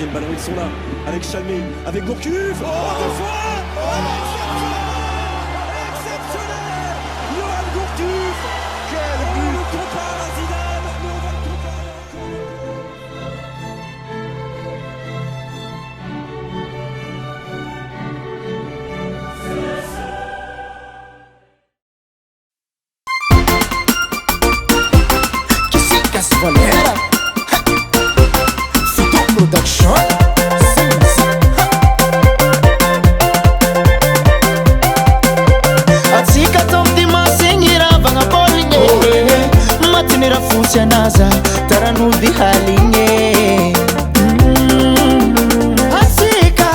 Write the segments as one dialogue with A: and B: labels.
A: le ballon, ils sont là, avec Chalmé, avec Gourcuff, deux fois exceptionnel Johan Gourcuff. Quel but! Le compare à Zidane, mais on va le comparer.
B: Valera, Futur Production, atsika tomty masigny ravagna boligny matiny rafotsy anaza taranody haligny atsika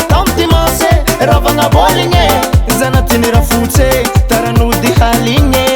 B: tomty mase ravagna boligny zanatiny rafotsy taranody haligny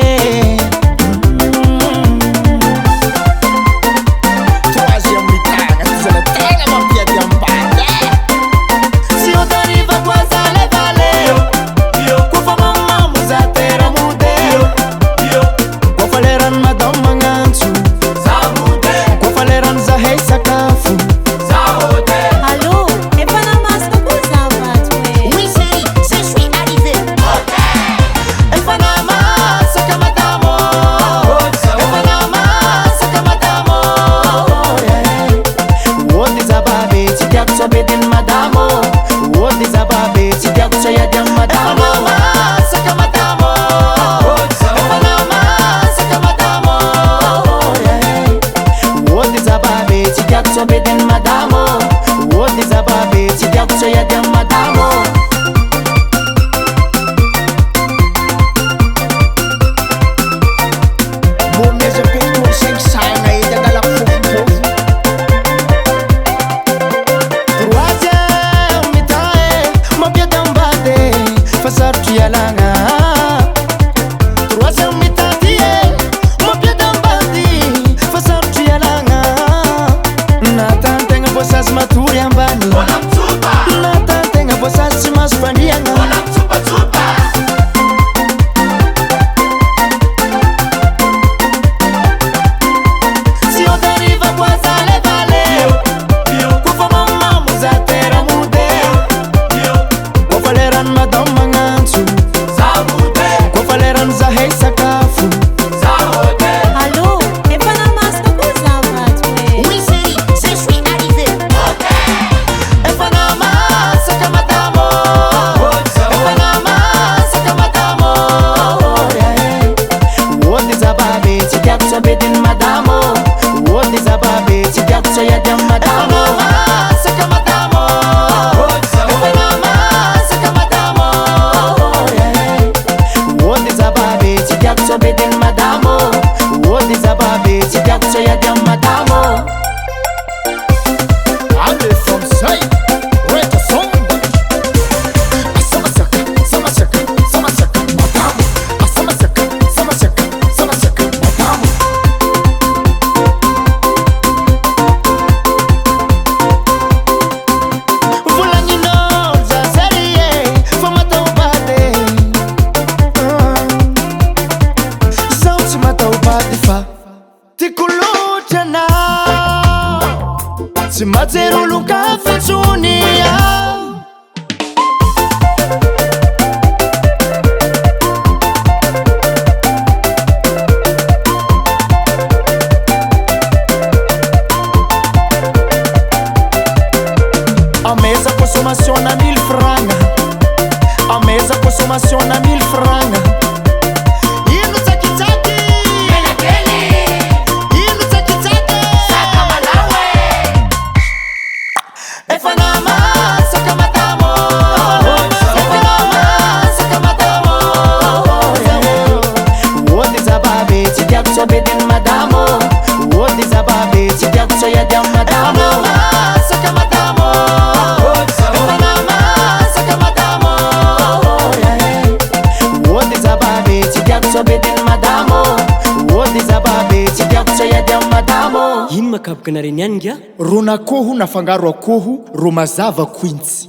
A: Makabokanareny ihany nga
B: ronakoho nafangaro akoho ro mazava kointsy.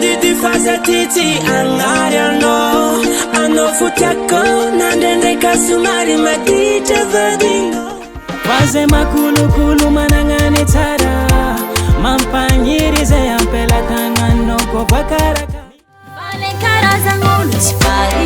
C: Didi fazatiti angariano ano futiako nandendeka sumari madita vadingo Waze makulu manangane tara mampanyirize ampela tangano kwa vakaraka
D: Vale cara zangulu chifari